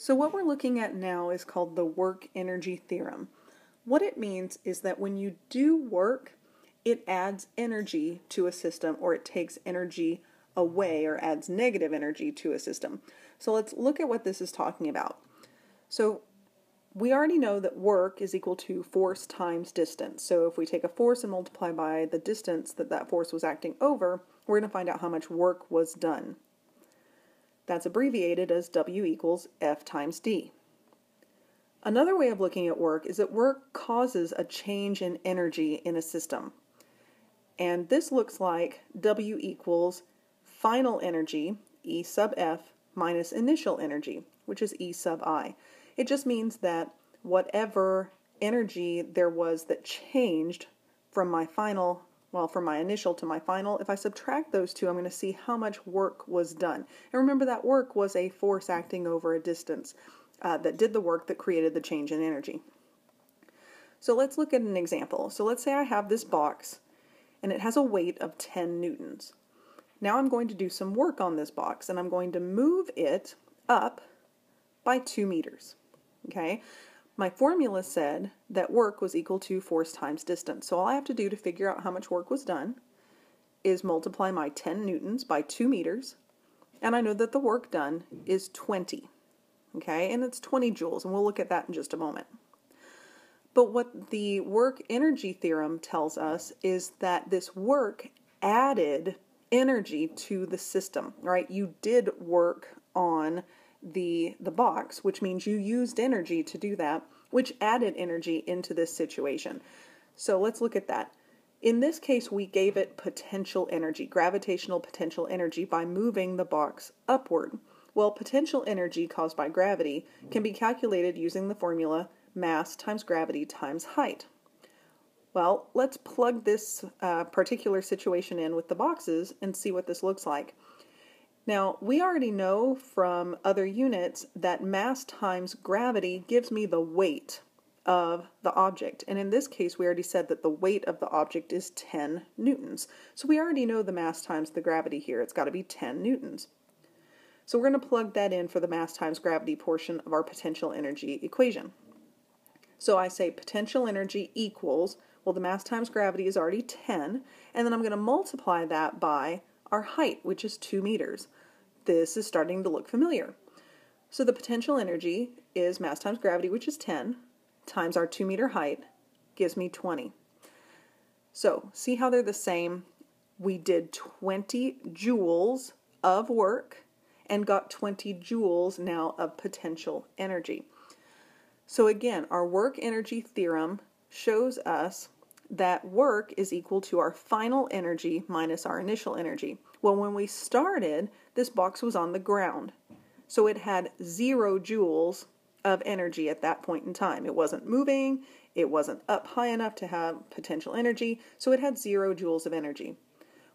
So what we're looking at now is called the work energy theorem. What it means is that when you do work, it adds energy to a system, or it takes energy away or adds negative energy to a system. So let's look at what this is talking about. So we already know that work is equal to force times distance. So if we take a force and multiply by the distance that that force was acting over, we're going to find out how much work was done. That's abbreviated as W equals F times D. Another way of looking at work is that work causes a change in energy in a system. And this looks like W equals final energy, E sub F, minus initial energy, which is E sub I. It just means that whatever energy there was that changed from my initial to my final, if I subtract those two, I'm going to see how much work was done. And remember, that work was a force acting over a distance that did the work that created the change in energy. So let's look at an example. So let's say I have this box and it has a weight of 10 newtons. Now I'm going to do some work on this box and I'm going to move it up by 2 meters. Okay? My formula said that work was equal to force times distance. So all I have to do to figure out how much work was done is multiply my 10 newtons by 2 meters, and I know that the work done is 20. Okay, and it's 20 joules, and we'll look at that in just a moment. But what the work energy theorem tells us is that this work added energy to the system, right? You did work on the box, which means you used energy to do that, which added energy into this situation. So let's look at that. In this case, we gave it potential energy, gravitational potential energy, by moving the box upward. Well, potential energy caused by gravity can be calculated using the formula mass times gravity times height. Well, let's plug this particular situation in with the boxes and see what this looks like. Now, we already know from other units that mass times gravity gives me the weight of the object. And in this case, we already said that the weight of the object is 10 newtons. So we already know the mass times the gravity here. It's got to be 10 newtons. So we're going to plug that in for the mass times gravity portion of our potential energy equation. So I say potential energy equals, well, the mass times gravity is already 10, and then I'm going to multiply that by our height, which is 2 meters. This is starting to look familiar. So the potential energy is mass times gravity, which is 10, times our 2 meter height, gives me 20. So see how they're the same? We did 20 joules of work and got 20 joules now of potential energy. So again, our work energy theorem shows us that work is equal to our final energy minus our initial energy. Well, when we started, this box was on the ground, so it had 0 joules of energy at that point in time. It wasn't moving, it wasn't up high enough to have potential energy, so it had 0 joules of energy.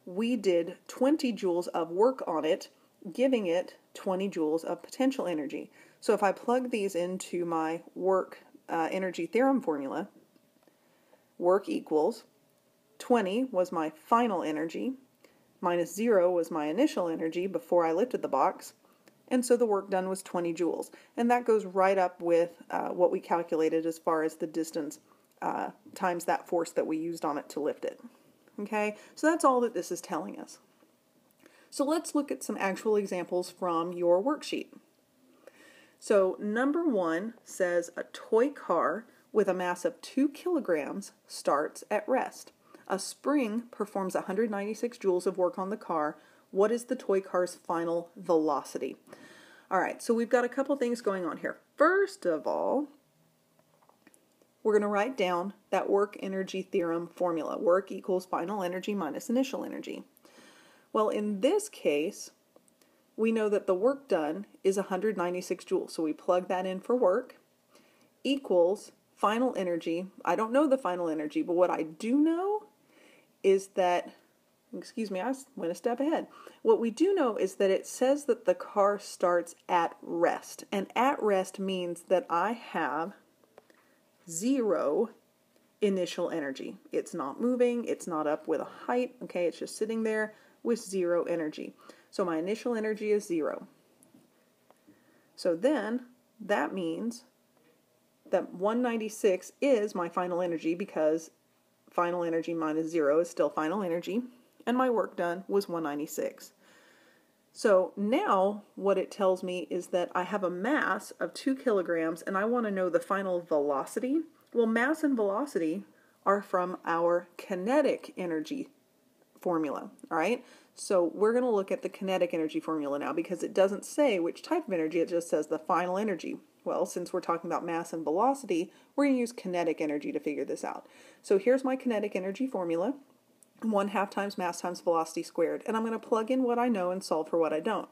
We did 20 joules of work on it, giving it 20 joules of potential energy. So if I plug these into my work energy theorem formula, work equals 20 was my final energy, minus 0 was my initial energy before I lifted the box, and so the work done was 20 joules. And that goes right up with what we calculated as far as the distance times that force that we used on it to lift it. Okay, so that's all that this is telling us. So let's look at some actual examples from your worksheet. So number 1 says a toy car with a mass of 2 kilograms starts at rest. A spring performs 196 joules of work on the car. What is the toy car's final velocity? All right, so we've got a couple things going on here. First of all, we're going to write down that work energy theorem formula. Work equals final energy minus initial energy. Well, in this case, we know that the work done is 196 joules. So we plug that in for work, equals final energy. I don't know the final energy, but what I do know is that, excuse me, I went a step ahead. What we do know is that it says that the car starts at rest. And at rest means that I have 0 initial energy. It's not moving, it's not up with a height, okay, it's just sitting there with 0 energy. So my initial energy is 0. So then that means that 196 is my final energy, because final energy minus 0 is still final energy, and my work done was 196. So now what it tells me is that I have a mass of 2 kilograms, and I want to know the final velocity. Well, mass and velocity are from our kinetic energy formula, all right? So we're going to look at the kinetic energy formula now, because it doesn't say which type of energy, it just says the final energy. Well, since we're talking about mass and velocity, we're going to use kinetic energy to figure this out. So here's my kinetic energy formula, 1/2 times mass times velocity squared, and I'm going to plug in what I know and solve for what I don't.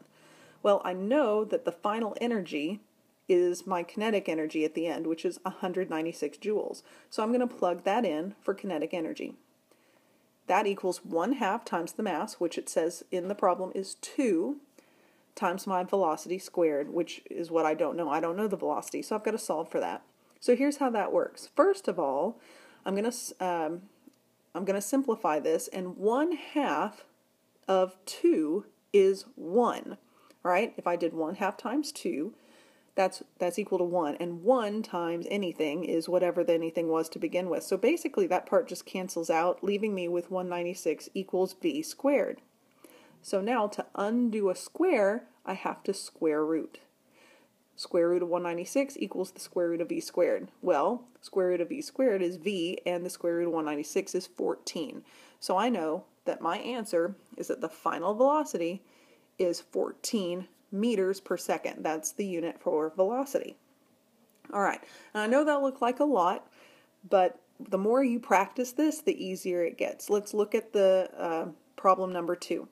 Well, I know that the final energy is my kinetic energy at the end, which is 196 joules. So I'm going to plug that in for kinetic energy. That equals 1/2 times the mass, which it says in the problem is 2, times my velocity squared, which is what I don't know. I don't know the velocity, so I've got to solve for that. So here's how that works. First of all, I'm going to simplify this, and 1/2 of 2 is 1. All right, if I did 1/2 times 2, that's equal to 1, and 1 times anything is whatever the anything was to begin with. So basically that part just cancels out, leaving me with 196 equals v squared. So now to undo a square, I have to square root. Square root of 196 equals the square root of v squared. Well, square root of v squared is v, and the square root of 196 is 14. So I know that my answer is that the final velocity is 14 meters per second. That's the unit for velocity. All right, and I know that looked like a lot, but the more you practice this, the easier it gets. Let's look at the problem number 2.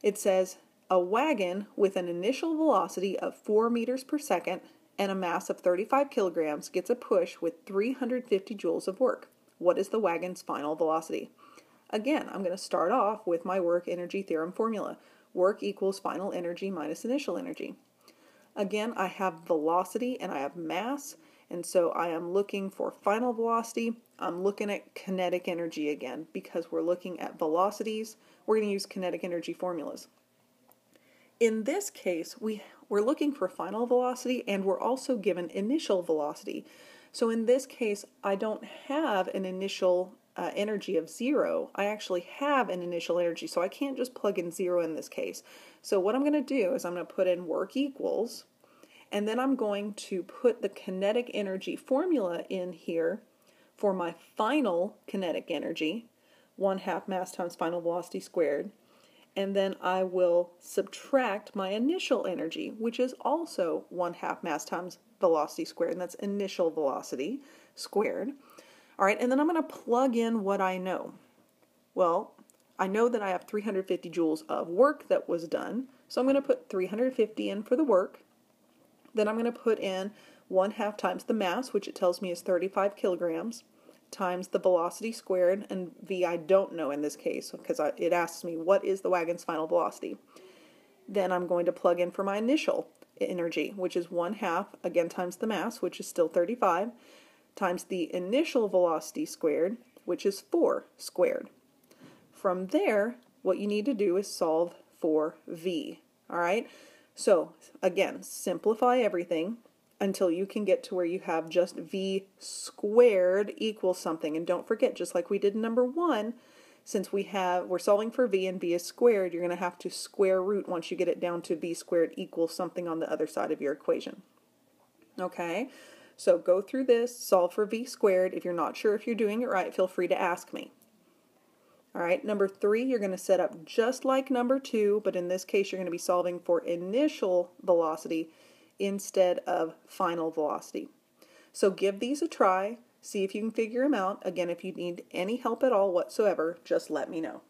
It says, a wagon with an initial velocity of 4 meters per second and a mass of 35 kilograms gets a push with 350 joules of work. What is the wagon's final velocity? Again, I'm going to start off with my work energy theorem formula. Work equals final energy minus initial energy. Again, I have velocity and I have mass, and so I am looking for final velocity. I'm looking at kinetic energy again, because we're looking at velocities. We're going to use kinetic energy formulas. In this case, we're looking for final velocity, and we're also given initial velocity. So in this case, I don't have an initial energy of 0. I actually have an initial energy, so I can't just plug in 0 in this case. So what I'm going to do is I'm going to put in work equals, and then I'm going to put the kinetic energy formula in here for my final kinetic energy, 1/2 mass times final velocity squared, and then I will subtract my initial energy, which is also 1/2 mass times velocity squared, and that's initial velocity squared. All right, and then I'm going to plug in what I know. Well, I know that I have 350 joules of work that was done, so I'm going to put 350 in for the work. Then I'm going to put in 1/2 times the mass, which it tells me is 35 kilograms, times the velocity squared, and v I don't know in this case, because it asks me what is the wagon's final velocity. Then I'm going to plug in for my initial energy, which is 1/2, again times the mass, which is still 35, times the initial velocity squared, which is 4 squared. From there, what you need to do is solve for v. All right? So, again, simplify everything until you can get to where you have just v squared equals something. And don't forget, just like we did in number 1, since we're solving for v and v is squared, you're going to have to square root once you get it down to v squared equals something on the other side of your equation. Okay? So go through this, solve for v squared. If you're not sure if you're doing it right, feel free to ask me. All right, number 3, you're going to set up just like number 2, but in this case you're going to be solving for initial velocity instead of final velocity. So give these a try, see if you can figure them out. Again, if you need any help at all whatsoever, just let me know.